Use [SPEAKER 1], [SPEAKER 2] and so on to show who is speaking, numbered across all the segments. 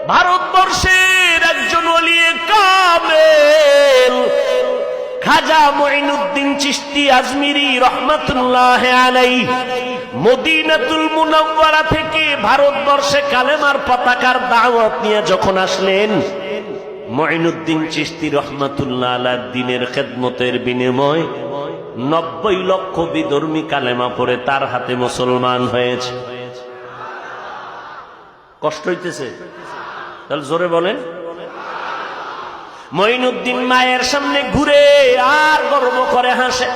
[SPEAKER 1] ভারতবর্ষের একজন ওলিয়ে কামেল খাজা মুঈনুদ্দিন চিশতি আজমিরি রহমাতুল্লাহ আলাইহি মদিনাতুল মুনাওয়ারা থেকে ভারতবর্ষে কালেমার পতাকার দাওয়াত নিয়ে যখন আসলেন, মুঈনুদ্দিন চিশতি রহমাতুল্লাহ আলাইহি দ্বীনের খেদমতের বিনিময়ে 90 লক্ষ বিধর্মী কালেমা পড়ে তার হাতে মুসলমান হয়েছে। কষ্ট হইতেছে? তাহলে জোরে বলেন। মুঈনুদ্দিন মায়ের সামনে ঘুরে আর গর্ব করে হাসে।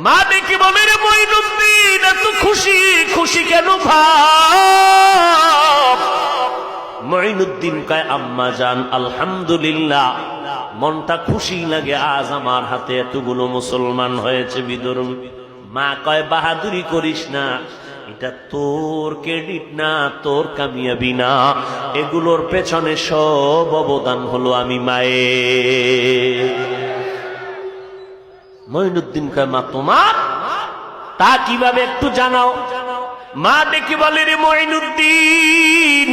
[SPEAKER 1] মা দেখি বলে, রে মুঈনুদ্দিন এত খুশি খুশি কেন ভাব? মুঈনুদ্দিন কয়, আম্মা জান আলহামদুলিল্লাহ, মনটা খুশি লাগে, আজ আমার হাতে এতগুলো মুসলমান হয়েছে বিধর্মী। মা কয়, বাহাদুরি করিস না, এটা তোর ক্রেডিট না, তোর কামিয়াবি না, এগুলোর পেছনে সব অবদান হলো আমি মায়ের। মুঈনুদ্দিন কয়, মা তোমার তা কিভাবে একটু জানাও। মা ডেকে বলে, রে মুঈনুদ্দিন,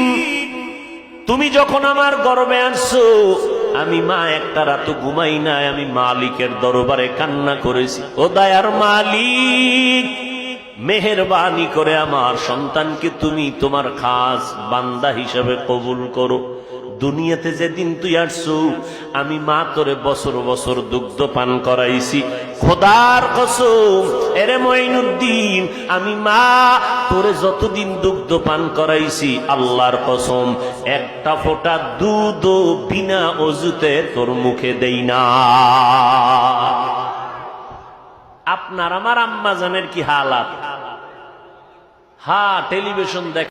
[SPEAKER 1] তুমি যখন আমার গর্ভে আনছো, আমি মা একটা রাত ঘুমাই নাই, আমি মালিকের দরবারে কান্না করেছি, ও দয়ার মালিক, মেহেরবানি করে আমার সন্তানকে তুমি তোমার খাস বান্দা হিসেবে কবুল করো। দুনিয়াতে যেদিন তুই আসছো, আমি মা তোরে বছর বছর দুগ্ধ পান করাইছি, খোদার কসম এরে মুঈনুদ্দিন, আমি মা তোরে যতদিন দুগ্ধ পান করাইছি, আল্লাহর কসম একটা ফোঁটা দুধও বিনা অজুতে তোর মুখে দেই না। আপনার আমার আম্মা জানের কি হালাত? হ্যাঁ, টেলিভিশন দেখ